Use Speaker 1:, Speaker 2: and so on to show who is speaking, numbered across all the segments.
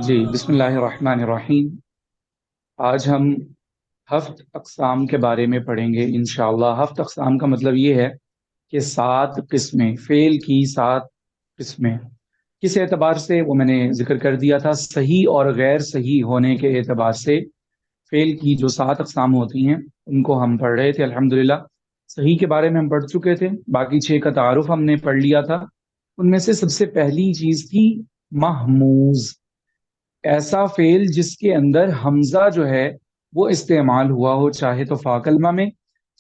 Speaker 1: جی بسم اللہ الرحمن الرحیم۔ آج ہم ہفت اقسام کے بارے میں پڑھیں گے انشاءاللہ۔ ہفت اقسام کا مطلب یہ ہے کہ 7 قسمیں، فعل کی 7 قسمیں۔ کس اعتبار سے وہ میں نے ذکر کر دیا تھا، صحیح اور غیر صحیح ہونے کے اعتبار سے فعل کی جو 7 اقسام ہوتی ہیں ان کو ہم پڑھ رہے تھے الحمدللہ۔ صحیح کے بارے میں ہم پڑھ چکے تھے، باقی 6 کا تعارف ہم نے پڑھ لیا تھا۔ ان میں سے سب سے پہلی چیز تھی محموز، ایسا فعل جس کے اندر حمزہ جو ہے وہ استعمال ہوا ہو، چاہے تو فا کلمہ میں،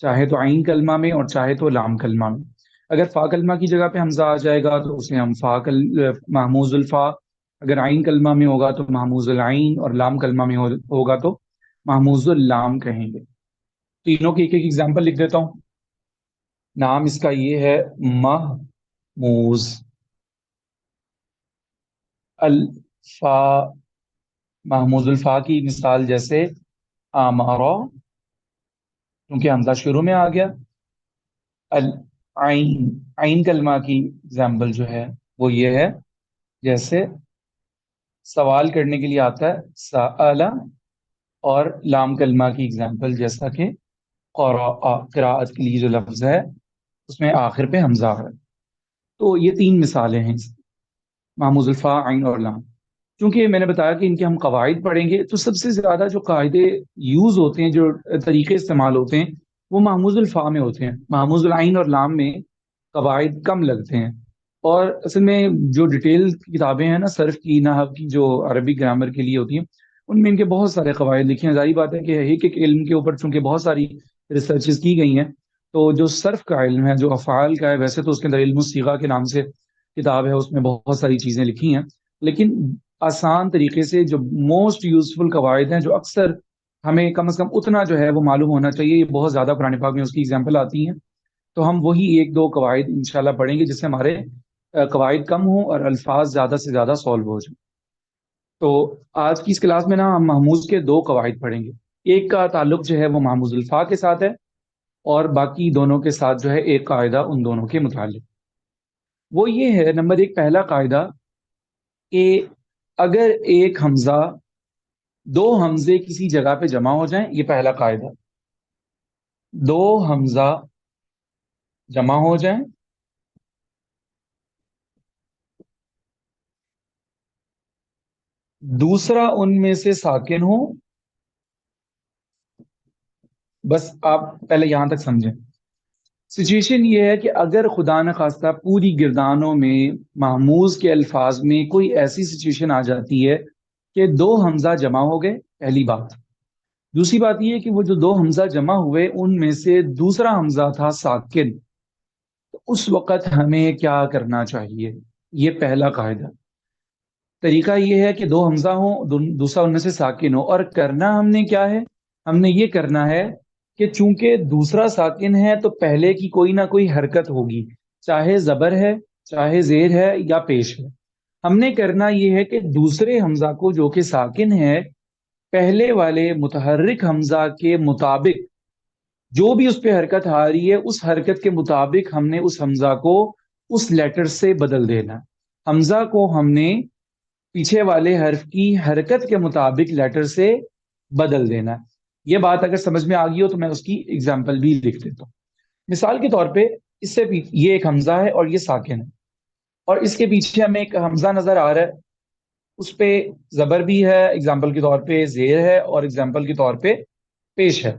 Speaker 1: چاہے تو عین کلمہ میں، اور چاہے تو لام کلمہ میں۔ اگر فا کلمہ کی جگہ پہ حمزہ آ جائے گا تو اسے ہم محموز الفا، اگر عین کلمہ میں ہوگا تو محموز العین، اور لام کلمہ میں ہوگا تو محموز اللام کہیں گے۔ تینوں کی ایک ایک ایگزامپل لکھ دیتا ہوں۔ نام اس کا یہ ہے محموز۔ الفا، محموز الفا کی مثال جیسے آمارا، کیونکہ حمزہ شروع میں آ گیا۔ العین، عین کلمہ کی ایگزامپل جو ہے وہ یہ ہے، جیسے سوال کرنے کے لیے آتا ہے سأل، اور لام کلمہ کی ایگزامپل جیسا کہ قرأ، قراءت کے لیے جو لفظ ہے اس میں آخر پہ حمزہ ہے۔ تو یہ 3 مثالیں ہیں محموز الفا، عین اور لام۔ کیونکہ میں نے بتایا کہ ان کے ہم قواعد پڑھیں گے، تو سب سے زیادہ جو قاعدے یوز ہوتے ہیں، جو طریقے استعمال ہوتے ہیں، وہ محموز الفا میں ہوتے ہیں۔ محموز العین اور لام میں قواعد کم لگتے ہیں۔ اور اصل میں جو ڈیٹیل کتابیں ہیں نا، صرف کی، نحو کی، جو عربی گرامر کے لیے ہوتی ہیں، ان میں ان کے بہت سارے قواعد لکھے ہیں۔ ظاہری بات ہے کہ ایک ایک علم کے اوپر چونکہ بہت ساری ریسرچز کی گئی ہیں، تو جو صرف کا علم ہے، جو افعال کا ہے، ویسے تو اس کے اندر علم الصیغہ کے نام سے کتاب ہے، اس میں بہت ساری چیزیں لکھی ہیں، لیکن آسان طریقے سے جو موسٹ یوزفل قواعد ہیں، جو اکثر ہمیں کم از کم اتنا جو ہے وہ معلوم ہونا چاہیے، یہ بہت زیادہ قرآن پاک میں اس کی ایگزامپل آتی ہیں، تو ہم وہی 1-2 قواعد انشاءاللہ پڑھیں گے جس سے ہمارے قواعد کم ہوں اور الفاظ زیادہ سے زیادہ سالو ہو جائیں۔ تو آج کی اس کلاس میں نا ہم محموز کے 2 قواعد پڑھیں گے۔ ایک کا تعلق جو ہے وہ محموز الفا کے ساتھ ہے، اور باقی دونوں کے ساتھ جو ہے ایک قاعدہ ان دونوں کے متعلق۔ وہ یہ ہے، نمبر 1 پہلا قاعدہ، کہ اگر ایک حمزہ 2 حمزے کسی جگہ پہ جمع ہو جائیں، یہ پہلا قاعدہ، 2 حمزہ جمع ہو جائیں، دوسرا ان میں سے ساکن ہو، بس آپ پہلے یہاں تک سمجھیں۔ سچویشن یہ ہے کہ اگر خدا نخواستہ پوری گردانوں میں محموز کے الفاظ میں کوئی ایسی سچویشن آ جاتی ہے کہ 2 حمزہ جمع ہو گئے، پہلی بات۔ دوسری بات یہ ہے کہ وہ جو 2 حمزہ جمع ہوئے ان میں سے دوسرا حمزہ تھا ساکن، تو اس وقت ہمیں کیا کرنا چاہیے؟ یہ پہلا قاعدہ۔ طریقہ یہ ہے کہ 2 حمزہ ہوں، دوسرا ان میں سے ساکن ہو، اور کرنا ہم نے کیا ہے؟ ہم نے یہ کرنا ہے کہ چونکہ دوسرا ساکن ہے تو پہلے کی کوئی نہ کوئی حرکت ہوگی، چاہے زبر ہے، چاہے زیر ہے، یا پیش ہے۔ ہم نے کرنا یہ ہے کہ دوسرے حمزہ کو جو کہ ساکن ہے، پہلے والے متحرک حمزہ کے مطابق جو بھی اس پہ حرکت آ رہی ہے، اس حرکت کے مطابق ہم نے اس حمزہ کو اس لیٹر سے بدل دینا۔ حمزہ کو ہم نے پیچھے والے حرف کی حرکت کے مطابق لیٹر سے بدل دینا۔ یہ بات اگر سمجھ میں آ گئی ہو تو میں اس کی ایگزامپل بھی لکھ دیتا ہوں۔ مثال کے طور پہ اس سے یہ ایک حمزہ ہے اور یہ ساکن ہے، اور اس کے پیچھے ہمیں ایک حمزہ نظر آ رہا ہے، اس پہ زبر بھی ہے، ایگزامپل کے طور پہ زیر ہے، اور ایگزامپل کے طور پہ پیش ہے۔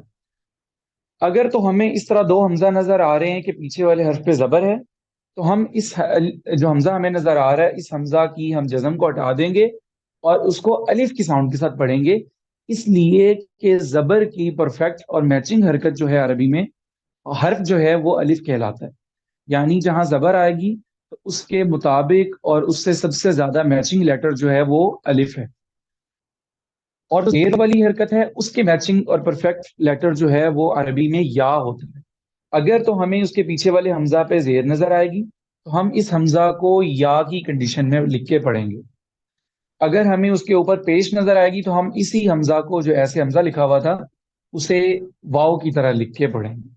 Speaker 1: اگر تو ہمیں اس طرح 2 حمزہ نظر آ رہے ہیں کہ پیچھے والے حرف پہ زبر ہے، تو ہم اس جو حمزہ ہمیں نظر آ رہا ہے، اس حمزہ کی ہم جزم کو ہٹا دیں گے اور اس کو الف کی ساؤنڈ کے ساتھ پڑھیں گے، اس لیے کہ زبر کی پرفیکٹ اور میچنگ حرکت جو ہے عربی میں، حرف جو ہے وہ الف کہلاتا ہے، یعنی جہاں زبر آئے گی تو اس کے مطابق اور اس سے سب سے زیادہ میچنگ لیٹر جو ہے وہ الف ہے، اور زیر والی حرکت ہے اس کے میچنگ اور پرفیکٹ لیٹر جو ہے وہ عربی میں یا ہوتا ہے۔ اگر تو ہمیں اس کے پیچھے والے حمزہ پہ زیر نظر آئے گی تو ہم اس حمزہ کو یا کی کنڈیشن میں لکھ کے پڑھیں گے۔ اگر ہمیں اس کے اوپر پیش نظر آئے گی تو ہم اسی حمزہ کو، جو ایسے حمزہ لکھا ہوا تھا، اسے واو کی طرح لکھ کے پڑھیں گے۔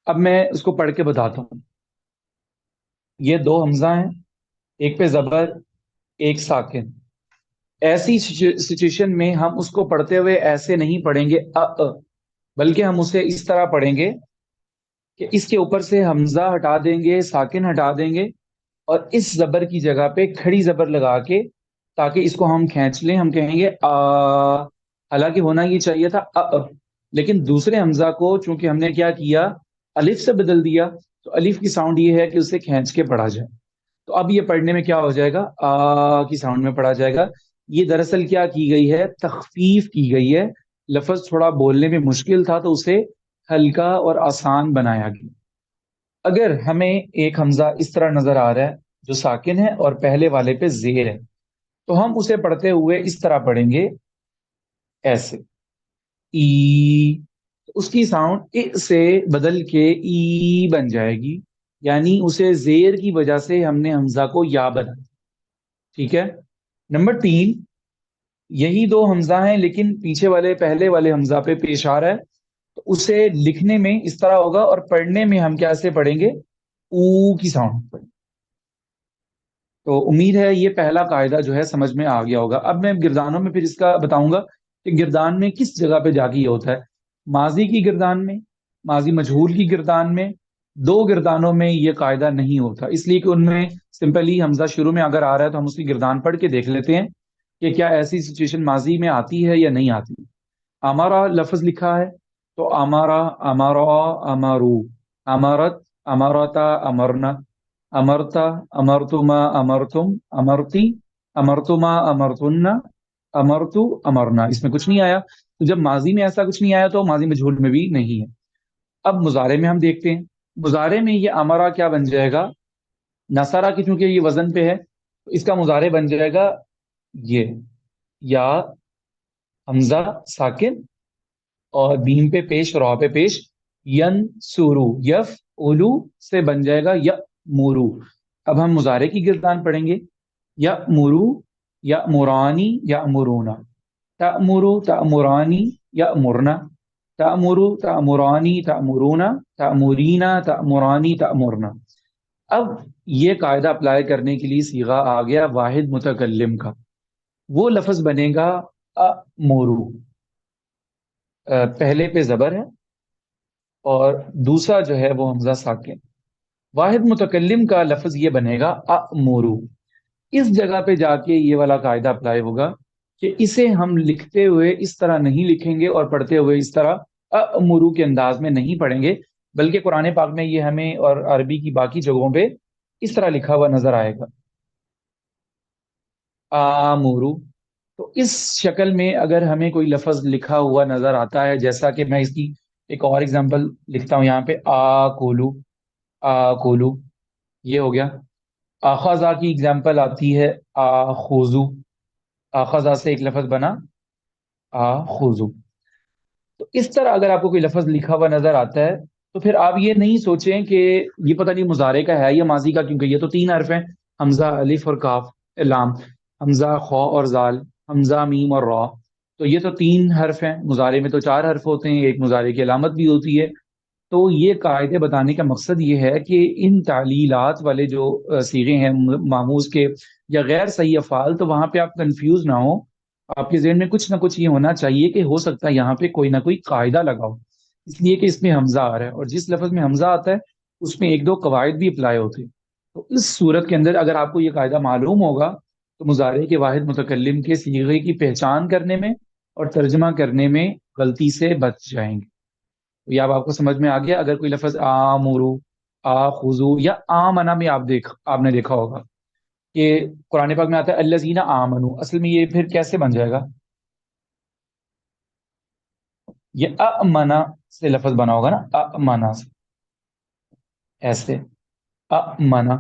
Speaker 1: اب میں اس کو پڑھ کے بتاتا ہوں۔ یہ 2 حمزہ ہیں، ایک پہ زبر، ایک ساکن۔ ایسی سچویشن میں ہم اس کو پڑھتے ہوئے ایسے نہیں پڑھیں گے بلکہ ہم اسے اس طرح پڑھیں گے کہ اس کے اوپر سے حمزہ ہٹا دیں گے، ساکن ہٹا دیں گے، اور اس زبر کی جگہ پہ کھڑی زبر لگا کے تاکہ اس کو ہم کھینچ لیں، ہم کہیں گے حالانکہ ہونا یہ چاہیے تھا لیکن دوسرے حمزہ کو چونکہ ہم نے کیا کیا، الف سے بدل دیا، تو الف کی ساؤنڈ یہ ہے کہ اسے کھینچ کے پڑھا جائے. تو اب یہ پڑھنے میں کیا ہو جائے گا، کی ساؤنڈ میں پڑھا جائے گا. یہ دراصل کیا کی گئی ہے، تخفیف کی گئی ہے. لفظ تھوڑا بولنے میں مشکل تھا تو اسے ہلکا اور آسان بنایا گیا. اگر ہمیں ایک حمزہ اس طرح نظر آ رہا ہے جو ساکن ہے اور پہلے والے پہ زیر ہے، تو ہم اسے پڑھتے ہوئے اس طرح پڑھیں گے، ایسے ای. اس کی ساؤنڈ ا سے بدل کے ای بن جائے گی، یعنی اسے زیر کی وجہ سے ہم نے حمزہ کو یا بنا. ٹھیک ہے. نمبر 3، یہی دو حمزہ ہیں لیکن پیچھے والے پہلے والے حمزہ پہ پیش آ رہا ہے، تو اسے لکھنے میں اس طرح ہوگا اور پڑھنے میں ہم کیسے پڑھیں گے، او کی ساؤنڈ پڑھیں. تو امید ہے یہ پہلا قاعدہ جو ہے سمجھ میں آ گیا ہوگا. اب میں گردانوں میں پھر اس کا بتاؤں گا کہ گردان میں کس جگہ پہ جا کے یہ ہوتا ہے. ماضی کی گردان میں، ماضی مجہول کی گردان میں، دو گردانوں میں یہ قاعدہ نہیں ہوتا، اس لیے کہ ان میں سمپلی حمزہ شروع میں اگر آ رہا ہے تو ہم اس کی گردان پڑھ کے دیکھ لیتے ہیں کہ کیا ایسی سچویشن ماضی میں آتی ہے یا نہیں آتی. ہمارا لفظ لکھا ہے تو امارا، امارا، امارو، امارت، امارتا، امرنا، امرتا، امرتما، امرتم، امرتی، امرتما، امرتن، امرتو، امرنا. اس میں کچھ نہیں آیا. تو جب ماضی میں ایسا کچھ نہیں آیا تو ماضی مجہول میں بھی نہیں ہے. اب مضارع میں ہم دیکھتے ہیں، مضارع میں یہ امرا کیا بن جائے گا، نصرہ کی چونکہ یہ وزن پہ ہے تو اس کا مضارع بن جائے گا یہ، یا حمزہ ساکن اور بیم پہ پیش، را پہ پیش، ین سورو، یف اولو سے بن جائے گا یا مورو. اب ہم مضارع کی گردان پڑھیں گے، یا مورو، یا مورانی، یا مرونا، تأمرو، تأمرانی، یا مرنا، تأمرو، تأمرانی، تأمرونا، تأمرینا، تأمرانی، تأمرنا. اب یہ قاعدہ اپلائی کرنے کے لیے صیغہ آ گیا واحد متکلم کا. وہ لفظ بنے گا امورو، پہلے پہ زبر ہے اور دوسرا جو ہے وہ حمزہ ساکن. واحد متکلم کا لفظ یہ بنے گا امورو. اس جگہ پہ جا کے یہ والا قاعدہ اپلائی ہوگا کہ اسے ہم لکھتے ہوئے اس طرح نہیں لکھیں گے اور پڑھتے ہوئے اس طرح امورو کے انداز میں نہیں پڑھیں گے، بلکہ قرآن پاک میں یہ ہمیں اور عربی کی باقی جگہوں پہ اس طرح لکھا ہوا نظر آئے گا، آمورو. تو اس شکل میں اگر ہمیں کوئی لفظ لکھا ہوا نظر آتا ہے، جیسا کہ میں اس کی ایک اور ایگزامپل لکھتا ہوں یہاں پہ، آکولو، آکولو، یہ ہو گیا. آخذا کی ایگزامپل آتی ہے آخوزو، آخذا سے ایک لفظ بنا آخوزو. تو اس طرح اگر آپ کو کوئی لفظ لکھا ہوا نظر آتا ہے تو پھر آپ یہ نہیں سوچیں کہ یہ پتہ نہیں مضارع کا ہے یا ماضی کا، کیونکہ یہ تو 3 حرف ہیں، حمزہ، الف اور کاف، لام، حمزہ، خا اور زال، حمزہ، میم اور را. تو یہ تو 3 حرف ہیں. مضارع میں تو 4 حرف ہوتے ہیں، ایک مضارع کی علامت بھی ہوتی ہے. تو یہ قاعدے بتانے کا مقصد یہ ہے کہ ان تعلیلات والے جو صیغے ہیں ماموز کے یا غیر صحیح افعال، تو وہاں پہ آپ کنفیوز نہ ہو. آپ کے ذہن میں کچھ نہ کچھ یہ ہونا چاہیے کہ ہو سکتا ہے یہاں پہ کوئی نہ کوئی قاعدہ لگاؤ، اس لیے کہ اس میں حمزہ آ رہا ہے، اور جس لفظ میں حمزہ آتا ہے اس میں 1-2 قواعد بھی اپلائی ہوتے ہیں. تو اس صورت کے اندر اگر آپ کو یہ قاعدہ معلوم ہوگا تو مضارع کے واحد متکلم کے صیغے کی پہچان کرنے میں اور ترجمہ کرنے میں غلطی سے بچ جائیں گے. یہ اب آپ کو سمجھ میں آ گیا. اگر کوئی لفظ آمرو، آخذو یا آمنا میں آپ نے دیکھا ہوگا کہ قرآن پاک میں آتا ہے الذین آمنو، اصل میں یہ پھر کیسے بن جائے گا، یہ امنا سے لفظ بنا ہوگا نا، امنا سے، ایسے امنا.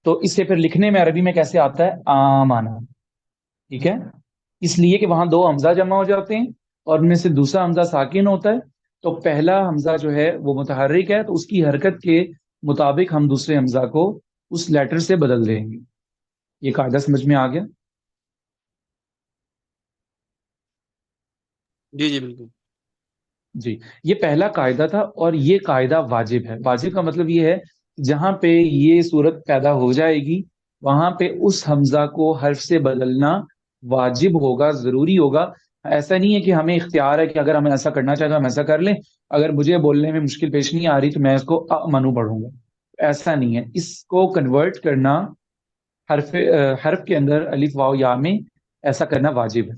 Speaker 1: تو اس سے پھر لکھنے میں عربی میں کیسے آتا ہے، آمنا. ٹھیک ہے. اس لیے کہ وہاں 2 حمزہ جمع ہو جاتے ہیں اور ان میں سے دوسرا حمزہ ساکن ہوتا ہے، تو پہلا حمزہ جو ہے وہ متحرک ہے، تو اس کی حرکت کے مطابق ہم دوسرے حمزہ کو اس لیٹر سے بدل دیں گے. یہ قاعدہ سمجھ میں آ گیا؟
Speaker 2: جی جی بالکل.
Speaker 1: جی. یہ پہلا قاعدہ تھا اور یہ قاعدہ واجب ہے. واجب کا مطلب یہ ہے جہاں پہ یہ صورت پیدا ہو جائے گی وہاں پہ اس حمزہ کو حرف سے بدلنا واجب ہوگا، ضروری ہوگا. ایسا نہیں ہے کہ ہمیں اختیار ہے کہ اگر ہم ایسا کرنا چاہتے ہیں ہم ایسا کر لیں، اگر مجھے بولنے میں مشکل پیش نہیں آ رہی تو میں اس کو منو پڑھوں گا. ایسا نہیں ہے. اس کو کنورٹ کرنا حرف کے اندر الف واو یا میں، ایسا کرنا واجب ہے.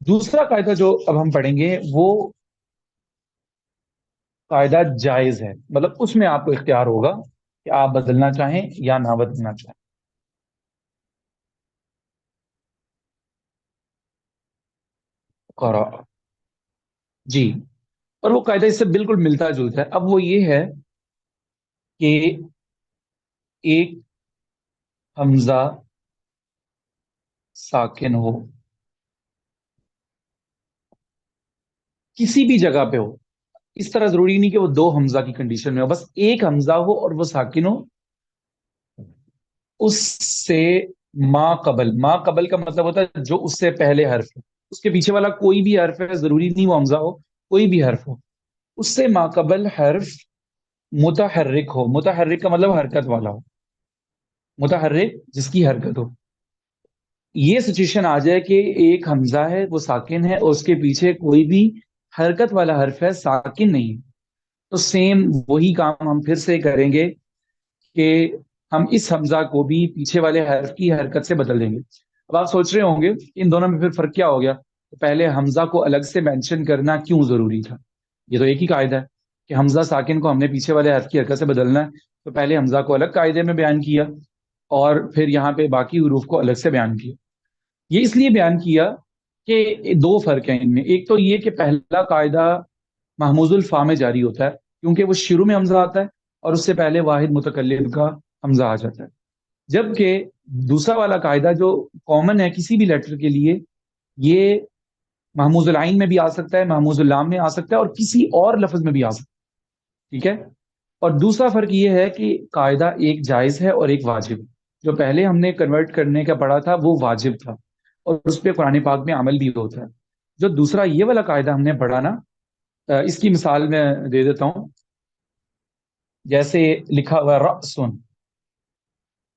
Speaker 1: دوسرا قاعدہ جو اب ہم پڑھیں گے وہ قاعدہ جائز ہے، مطلب اس میں آپ کو اختیار ہوگا کہ آپ بدلنا چاہیں یا نہ بدلنا چاہیں. قرأ. جی. اور وہ قاعدہ اس سے بالکل ملتا جلتا ہے. اب وہ یہ ہے کہ ایک حمزہ ساکن ہو، کسی بھی جگہ پہ ہو. اس طرح ضروری نہیں کہ وہ دو حمزہ کی کنڈیشن میں ہو، بس ایک حمزہ ہو اور وہ ساکن ہو. اس سے ما قبل کا مطلب ہوتا ہے جو اس سے پہلے حرف ہے، اس کے پیچھے والا کوئی بھی حرف ہے، ضروری نہیں وہ حمزہ ہو، کوئی بھی حرف ہو، اس سے ما قبل حرف متحرک ہو. متحرک کا مطلب حرکت والا ہو، متحرک جس کی حرکت ہو. یہ سچویشن آ جائے کہ ایک حمزہ ہے وہ ساکن ہے اور اس کے پیچھے کوئی بھی حرکت والا حرف ہے، ساکن نہیں، تو سیم وہی کام ہم پھر سے کریں گے کہ ہم اس حمزہ کو بھی پیچھے والے حرف کی حرکت سے بدل دیں گے. اب آپ سوچ رہے ہوں گے ان دونوں میں پھر فرق کیا ہو گیا؟ تو پہلے حمزہ کو الگ سے مینشن کرنا کیوں ضروری تھا؟ یہ تو ایک ہی قاعدہ ہے کہ حمزہ ساکن کو ہم نے پیچھے والے حرف کی حرکت سے بدلنا ہے، تو پہلے حمزہ کو الگ قاعدے میں بیان کیا اور پھر یہاں پہ باقی حروف کو الگ سے بیان کیا. یہ اس لیے بیان کیا کہ دو فرق ہیں ان میں. ایک تو یہ کہ پہلا قاعدہ محموز الفا میں جاری ہوتا ہے کیونکہ وہ شروع میں حمزہ آتا ہے اور اس سے پہلے واحد متکلم کا حمزہ آ جاتا ہے، جبکہ دوسرا والا قاعدہ جو کامن ہے کسی بھی لیٹر کے لیے، یہ محموز العین میں بھی آ سکتا ہے، محموز اللام میں آ سکتا ہے اور کسی اور لفظ میں بھی آ سکتا ہے. ٹھیک ہے. اور دوسرا فرق یہ ہے کہ قاعدہ ایک جائز ہے اور ایک واجب ہے. جو پہلے ہم نے کنورٹ کرنے کا پڑھا تھا وہ واجب تھا اور اس پہ قرآن پاک میں عمل بھی ہوتا ہے. جو دوسرا یہ والا قاعدہ ہم نے پڑھا نا، اس کی مثال میں دے دیتا ہوں. جیسے لکھا ہوا رأسن،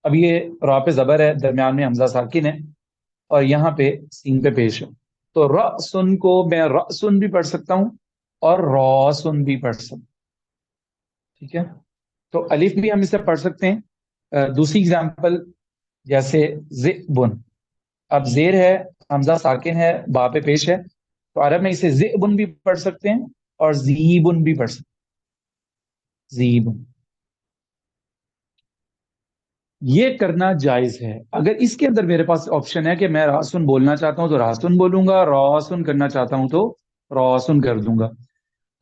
Speaker 1: اب یہ را پہ زبر ہے، درمیان میں حمزہ ساکن ہے اور یہاں پہ سین پہ پیش ہے، تو رأسن کو میں رأسن بھی پڑھ سکتا ہوں اور راسن بھی پڑھ سکتا ہوں. ٹھیک ہے. تو الف بھی ہم اسے پڑھ سکتے ہیں. دوسری اگزامپل جیسے ذئبن، اب زیر ہے، حمزہ ساکن ہے، با پہ پیش ہے، تو عرب میں اسے ذئبن بھی پڑھ سکتے ہیں اور زیبن بھی پڑھ سکتے ہیں. زیبن. یہ کرنا جائز ہے. اگر اس کے اندر میرے پاس آپشن ہے کہ میں راسن بولنا چاہتا ہوں تو راسن بولوں گا، راسن کرنا چاہتا ہوں تو راسن کر دوں گا.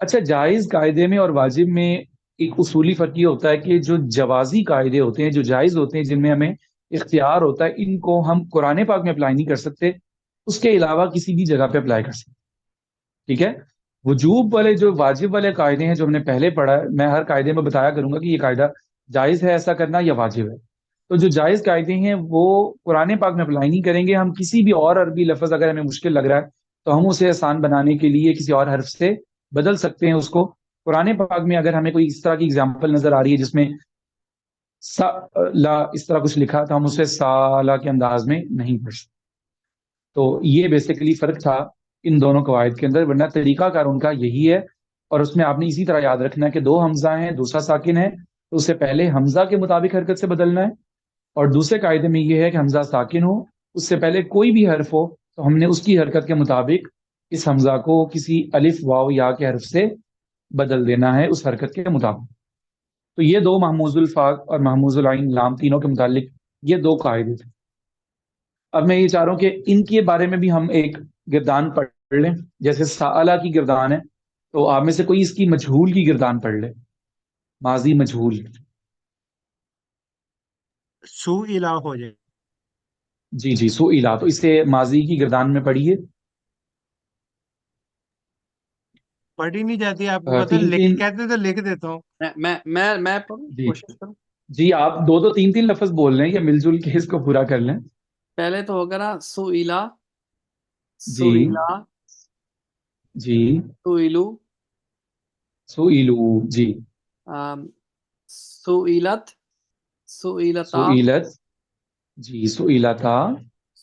Speaker 1: اچھا، جائز قاعدے میں اور واجب میں ایک اصولی فرق یہ ہوتا ہے کہ جو جوازی قاعدے ہوتے ہیں، جو جائز ہوتے ہیں، جن میں ہمیں اختیار ہوتا ہے، ان کو ہم قرآن پاک میں اپلائی نہیں کر سکتے، اس کے علاوہ کسی بھی جگہ پہ اپلائی کر سکتے. ٹھیک ہے. وجوب والے جو واجب والے قاعدے ہیں جو ہم نے پہلے پڑھا ہے، میں ہر قاعدے میں بتایا کروں گا کہ یہ قاعدہ جائز ہے ایسا کرنا یا واجب ہے. تو جو جائز قاعدے ہیں وہ قرآن پاک میں اپلائی نہیں کریں گے. ہم کسی بھی اور عربی لفظ اگر ہمیں مشکل لگ رہا ہے تو ہم اسے آسان بنانے کے لیے کسی اور حرف سے بدل سکتے ہیں اس کو. قرآن پاک میں اگر ہمیں کوئی اس طرح کی اگزامپل نظر آ رہی ہے جس میں سا لا اس طرح کچھ لکھا تو ہم اسے سالا کے انداز میں نہیں پڑھ سکتے. تو یہ بیسیکلی فرق تھا ان دونوں قواعد کے اندر، ورنہ طریقہ کار ان کا یہی ہے. اور اس میں آپ نے اسی طرح یاد رکھنا ہے کہ دو حمزہ ہیں، دوسرا ساکن ہے، تو اس سے پہلے حمزہ کے مطابق حرکت سے بدلنا ہے. اور دوسرے قاعدے میں یہ ہے کہ حمزہ ساکن ہو، اس سے پہلے کوئی بھی حرف ہو تو ہم نے اس کی حرکت کے مطابق اس حمزہ کو کسی الف واو یا کے حرف سے بدل دینا ہے اس حرکت کے مطابق. تو یہ دو محموز الفا اور محموز العین لام تینوں کے متعلق یہ دو قاعدے تھے. اب میں یہ چاہ رہا ہوں کہ ان کے بارے میں بھی ہم ایک گردان پڑھ لیں. جیسے سالہ کی گردان ہے تو آپ میں سے کوئی اس کی مجہول کی گردان پڑھ لے. ماضی مجہول.
Speaker 2: سوئلہ ہو جائے.
Speaker 1: جی جی، سئلہ، تو اس سے ماضی کی گردان میں پڑھیے.
Speaker 2: پڑھی نہیں جاتی، آپ کو پتہ
Speaker 1: تین
Speaker 2: لکھ
Speaker 1: تین.
Speaker 2: کہتے تو لکھ دیتا ہوں.
Speaker 3: میں پڑھوں،
Speaker 1: جی
Speaker 3: کوشش کروں.
Speaker 1: جی، آپ دو دو تین تین لفظ بول رہے ہیں یا مل جل کے اس کو پورا کر لیں.
Speaker 3: پہلے تو ہوگا نا سئلہ،
Speaker 1: جی
Speaker 3: سئلہ،
Speaker 1: جی.
Speaker 3: سئلو،
Speaker 1: سئلو. جی.
Speaker 3: سئلت، سئلتا،
Speaker 1: سئلت. جی. سئلتا.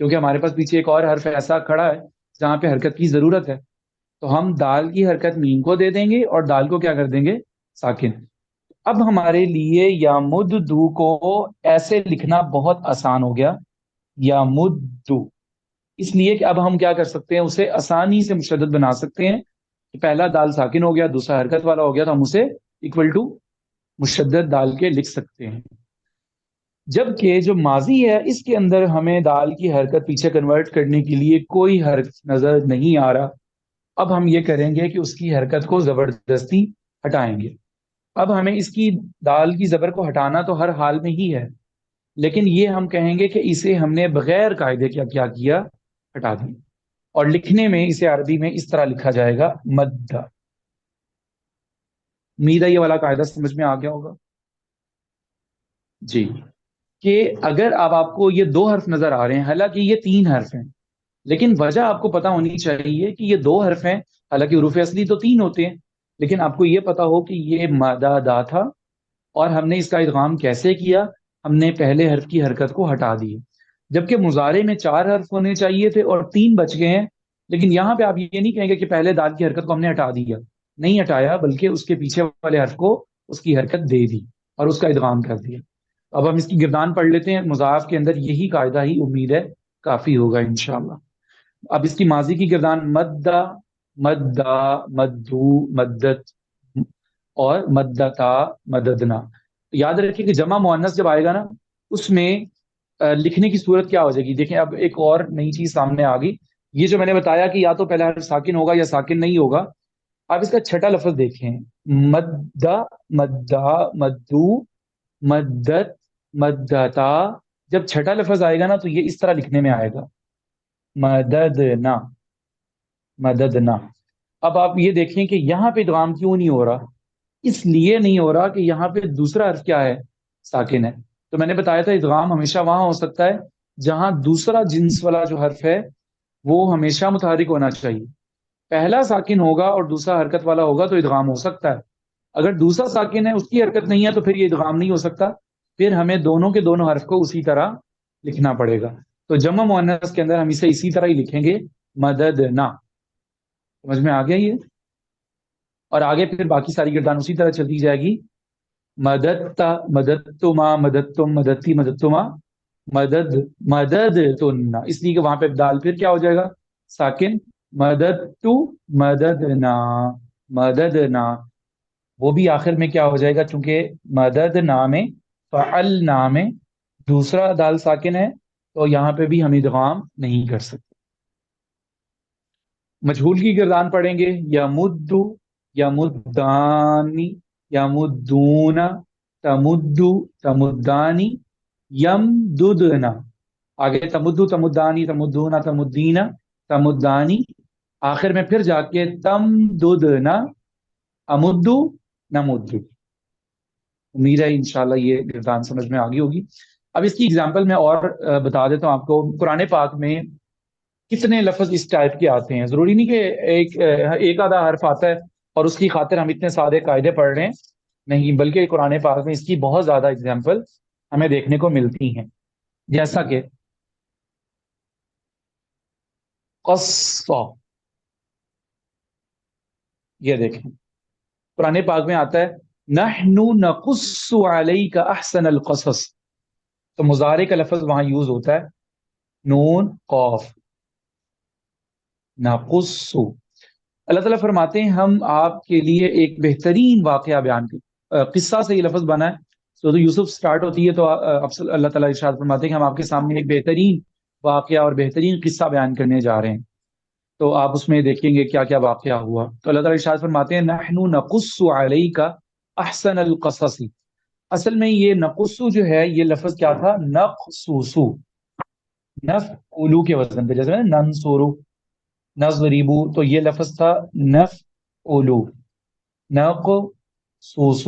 Speaker 1: کیونکہ ہمارے پاس پیچھے ایک اور حرف ایسا کھڑا ہے جہاں پہ حرکت کی ضرورت ہے، تو ہم دال کی حرکت میم کو دے دیں گے اور دال کو کیا کر دیں گے؟ ساکن۔ اب ہمارے لیے یا مددو کو ایسے لکھنا بہت آسان ہو گیا، یا مددو، اس لیے کہ اب ہم کیا کر سکتے ہیں، اسے آسانی سے مشدد بنا سکتے ہیں کہ پہلا دال ساکن ہو گیا، دوسرا حرکت والا ہو گیا، تو ہم اسے اکول ٹو مشدد ڈال کے لکھ سکتے ہیں۔ جبکہ جو ماضی ہے اس کے اندر ہمیں دال کی حرکت پیچھے کنورٹ کرنے کے لیے کوئی حرف نظر نہیں آ رہا۔ اب ہم یہ کریں گے کہ اس کی حرکت کو زبردستی ہٹائیں گے۔ اب ہمیں اس کی دال کی زبر کو ہٹانا تو ہر حال میں ہی ہے، لیکن یہ ہم کہیں گے کہ اسے ہم نے بغیر قاعدے کیا کیا، ہٹا دیا، اور لکھنے میں اسے عربی میں اس طرح لکھا جائے گا مدہ۔ امید ہے یہ والا قاعدہ سمجھ میں آ گیا ہوگا جی، کہ اگر اب آپ کو یہ دو حرف نظر آ رہے ہیں، حالانکہ یہ 3 حرف ہیں، لیکن وجہ آپ کو پتا ہونی چاہیے کہ یہ 2 حرف ہیں، حالانکہ حروف اصلی تو 3 ہوتے ہیں، لیکن آپ کو یہ پتا ہو کہ یہ مادہ دا تھا، اور ہم نے اس کا ادغام کیسے کیا؟ ہم نے پہلے حرف کی حرکت کو ہٹا دی، جبکہ مضارع میں 4 حرف ہونے چاہیے تھے اور 3 بچ گئے ہیں، لیکن یہاں پہ آپ یہ نہیں کہیں گے کہ پہلے دال کی حرکت کو ہم نے ہٹا دیا، نہیں ہٹایا، بلکہ اس کے پیچھے والے حرف کو اس کی حرکت دے دی اور اس کا ادغام کر دیا۔ اب ہم اس کی گردان پڑھ لیتے ہیں، مضاف کے اندر یہی قاعدہ ہی امید ہے کافی ہوگا انشاءاللہ۔ اب اس کی ماضی کی گردان مدہ، مدہ، مدو، مدت، اور مدتا، مددنا۔ یاد رکھیں کہ جمع مؤنث جب آئے گا نا، اس میں لکھنے کی صورت کیا ہو جائے گی؟ دیکھیں اب ایک اور نئی چیز سامنے آ گئی، یہ جو میں نے بتایا کہ یا تو پہلا حرف ساکن ہوگا یا ساکن نہیں ہوگا، اب اس کا چھٹا لفظ دیکھیں، مدہ، مدہ، مدو، مدت، مدتا۔ جب چھٹا لفظ آئے گا نا تو یہ اس طرح لکھنے میں آئے گا، مددنا، مددنا۔ اب آپ یہ دیکھیں کہ یہاں پہ ادغام کیوں نہیں ہو رہا؟ اس لیے نہیں ہو رہا کہ یہاں پہ دوسرا حرف کیا ہے؟ ساکن ہے۔ تو میں نے بتایا تھا ادغام ہمیشہ وہاں ہو سکتا ہے جہاں دوسرا جنس والا جو حرف ہے وہ ہمیشہ متحرک ہونا چاہیے۔ پہلا ساکن ہوگا اور دوسرا حرکت والا ہوگا تو ادغام ہو سکتا ہے، اگر دوسرا ساکن ہے اس کی حرکت نہیں ہے تو پھر یہ ادغام نہیں ہو سکتا، پھر ہمیں دونوں کے دونوں حرف کو اسی طرح لکھنا پڑے گا۔ تو جمع مؤنث کے اندر ہم اسے اسی طرح ہی لکھیں گے، مددنا۔ سمجھ میں آ گیا یہ؟ اور آگے پھر باقی ساری گردان اسی طرح چلتی جائے گی، مددتا، مددتما، مددتم، مددتی، مددتما، مدد، مددتن، اس لیے کہ وہاں پہ دال پھر کیا ہو جائے گا؟ ساکن، مددتو، مددنا، مددنا، وہ بھی آخر میں کیا ہو جائے گا؟ چونکہ مددنا میں، فعلنا میں دوسرا دال ساکن ہے تو یہاں پہ بھی ہم ادغام نہیں کر سکتے۔ مجہول کی گردان پڑھیں گے، یمدو، یمدانی، یمدونا، تمدو، تمدانی، یمددنا۔ آگے تمدو، تمدانی، تمدونا، تمدینا، تمدانی، آخر میں پھر جا کے تمددنا، امدو، نمدو۔ امید ہے انشاءاللہ یہ گردان سمجھ میں آگئی ہوگی۔ اب اس کی ایگزامپل میں اور بتا دیتا ہوں آپ کو، قرآن پاک میں کتنے لفظ اس ٹائپ کے آتے ہیں۔ ضروری نہیں کہ ایک آدھا حرف آتا ہے اور اس کی خاطر ہم اتنے سارے قاعدے پڑھ رہے ہیں، نہیں، بلکہ قرآن پاک میں اس کی بہت زیادہ ایگزامپل ہمیں دیکھنے کو ملتی ہیں، جیسا کہ قص، یہ دیکھیں قرآن پاک میں آتا ہے نحن نقص علیک احسن القصص، تو مضارع کا لفظ وہاں یوز ہوتا ہے، نون قاف، نقص۔ اللہ تعالیٰ فرماتے ہیں ہم آپ کے لیے ایک بہترین واقعہ بیان کریں، قصہ سے یہ لفظ بنا ہے، سورۃ یوسف سٹارٹ ہوتی ہے تو اللہ تعالیٰ ارشاد فرماتے ہیں کہ ہم آپ کے سامنے ایک بہترین واقعہ اور بہترین قصہ بیان کرنے جا رہے ہیں، تو آپ اس میں دیکھیں گے کیا کیا واقعہ ہوا۔ تو اللہ تعالیٰ ارشاد فرماتے ہیں نحن نقص علیک احسن القصص، اصل میں یہ نقص جو ہے یہ لفظ کیا تھا؟ نقصوص، نفعلو کے وزن پہ، جیسے ننصرو، نضربو، تو یہ لفظ تھا نفعلو، نقصوص،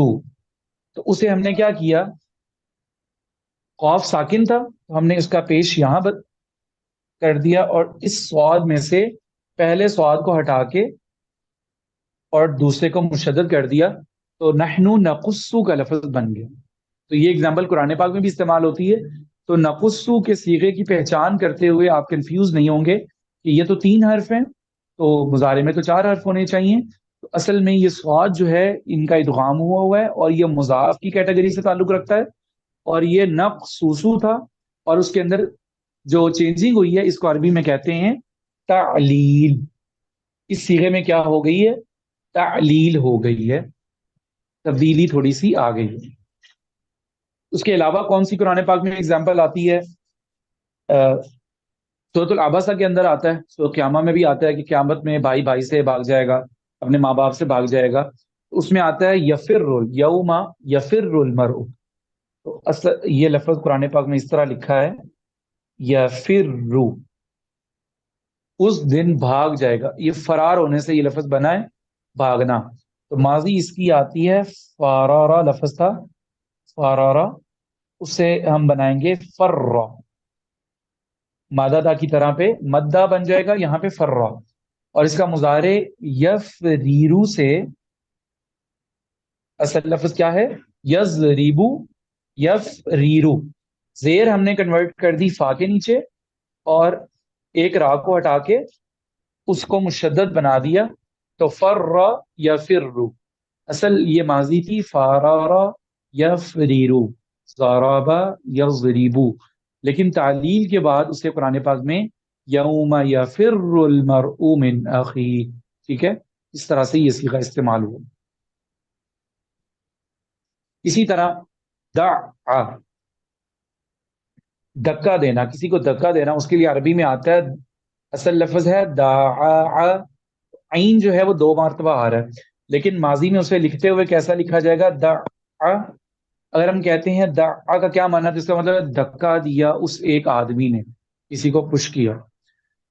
Speaker 1: تو اسے ہم نے کیا کیا؟ قاف ساکن تھا تو ہم نے اس کا پیش یہاں کر دیا اور اس صاد میں سے پہلے صاد کو ہٹا کے اور دوسرے کو مشدد کر دیا، تو نحن نقص کا لفظ بن گیا۔ تو یہ اگزامپل قرآن پاک میں بھی استعمال ہوتی ہے، تو نقصو کے صیغے کی پہچان کرتے ہوئے آپ کنفیوز نہیں ہوں گے کہ یہ تو 3 حرف ہیں، تو مضارع میں تو 4 حرف ہونے چاہیے. تو اصل میں یہ صاد جو ہے ان کا ادغام ہوا ہے اور یہ مضاف کی کیٹیگری سے تعلق رکھتا ہے، اور یہ نقصوصو تھا، اور اس کے اندر جو چینجنگ ہوئی ہے اس کو عربی میں کہتے ہیں تعلیل. اس صیغے میں کیا ہو گئی ہے؟ تعلیل ہو گئی ہے، تبدیلی تھوڑی سی آ گئی ہے. اس کے علاوہ کون سی قرآن پاک میں اگزامپل آتی ہے؟ سورۃ العباسہ کے اندر آتا ہے، سورۃ قیامہ میں بھی آتا ہے کہ قیامت میں بھائی بھائی سے بھاگ جائے گا، اپنے ماں باپ سے بھاگ جائے گا. اس میں آتا ہے یفر یوم یفر المرء. تو اصل یہ لفظ قرآن پاک میں اس طرح لکھا ہے یفر، اس دن بھاگ جائے گا. یہ فرار ہونے سے یہ لفظ بنا ہے، بھاگنا. تو ماضی اس کی آتی ہے فرارا، لفظ تھا فرارا، اسے ہم بنائیں گے فرا، مادہ دا کی طرح پہ مدہ بن جائے گا یہاں پہ فرا. اور اس کا مضارع یفریرو سے، اصل لفظ کیا ہے؟ یزریبو، یفریرو. زیر ہم نے کنورٹ کر دی فا کے نیچے، اور ایک را کو ہٹا کے اس کو مشدد بنا دیا، تو فرا یفرو. اصل یہ ماضی تھی فرارا یفریرو، ضربا یضربو، لیکن تعلیل کے بعد اسے قرآن پاک میں یوم یفر المرء من اخیہ، ٹھیک ہے، اس طرح سے یہ صیغہ استعمال ہوا. اسی طرح دعا، دھکا دینا، کسی کو دھکا دینا، اس کے لیے عربی میں آتا ہے، اصل لفظ ہے دعا. عین جو ہے وہ 2 مرتبہ آ رہا ہے، لیکن ماضی میں اسے لکھتے ہوئے کیسا لکھا جائے گا؟ دعا. اگر ہم کہتے ہیں دعا کا کیا معنی ہے، تو اس کا مطلب ہے دھکا دیا اس ایک آدمی نے، کسی کو پش کیا.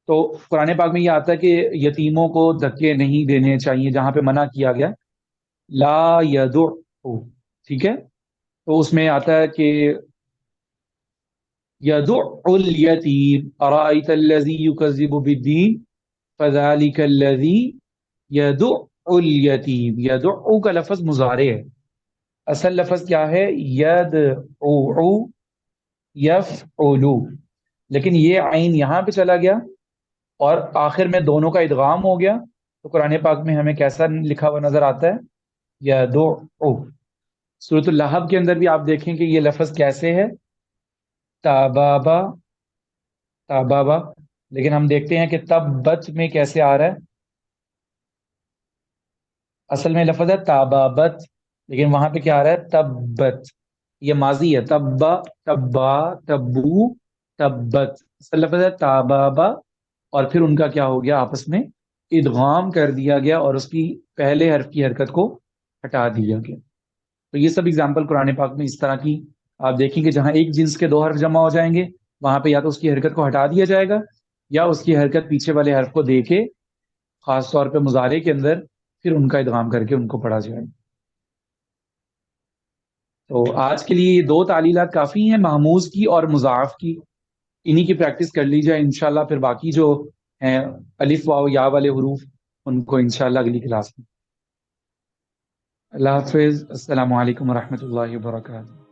Speaker 1: تو قرآن پاک میں یہ آتا ہے کہ یتیموں کو دھکے نہیں دینے چاہیے، جہاں پہ منع کیا گیا لا یدع، ٹھیک ہے. تو اس میں آتا ہے کہ یدع الیتیم ارأیت الذی یکذب بالدین فذلک الذی یدع الیتیم. یدع کا لفظ مضارع ہے، اصل لفظ کیا ہے؟ یدعو یفعلو، لیکن یہ عین یہاں پہ چلا گیا اور آخر میں دونوں کا ادغام ہو گیا. تو قرآن پاک میں ہمیں کیسا لکھا ہوا نظر آتا ہے؟ یدعو. سورۃ اللہب کے اندر بھی آپ دیکھیں کہ یہ لفظ کیسے ہے، تابابا، تابابا، لیکن ہم دیکھتے ہیں کہ تبت میں کیسے آ رہا ہے. اصل میں لفظ ہے تابابت، لیکن وہاں پہ کیا آ رہا ہے؟ تبت. یہ ماضی ہے، تبا، تبا، تبو، تبت. اصل لفظ ہے تابابا، اور پھر ان کا کیا ہو گیا؟ آپس میں ادغام کر دیا گیا اور اس کی پہلے حرف کی حرکت کو ہٹا دیا گیا. تو یہ سب اگزامپل قرآن پاک میں اس طرح کی آپ دیکھیں کہ جہاں ایک جنس کے 2 حرف جمع ہو جائیں گے، وہاں پہ یا تو اس کی حرکت کو ہٹا دیا جائے گا، یا اس کی حرکت پیچھے والے حرف کو دے کے خاص طور پہ مضارع کے اندر پھر ان کا ادغام کر کے ان کو پڑھا جائے. تو آج کے لیے یہ 2 تعلیلات کافی ہیں، محموز کی اور مضاعف کی. انہی کی پریکٹس کر لی جائے انشاءاللہ، پھر باقی جو ہیں الف واو یا والے حروف ان کو انشاءاللہ اگلی کلاس میں. اللہ حافظ، السلام علیکم ورحمۃ اللہ وبرکاتہ.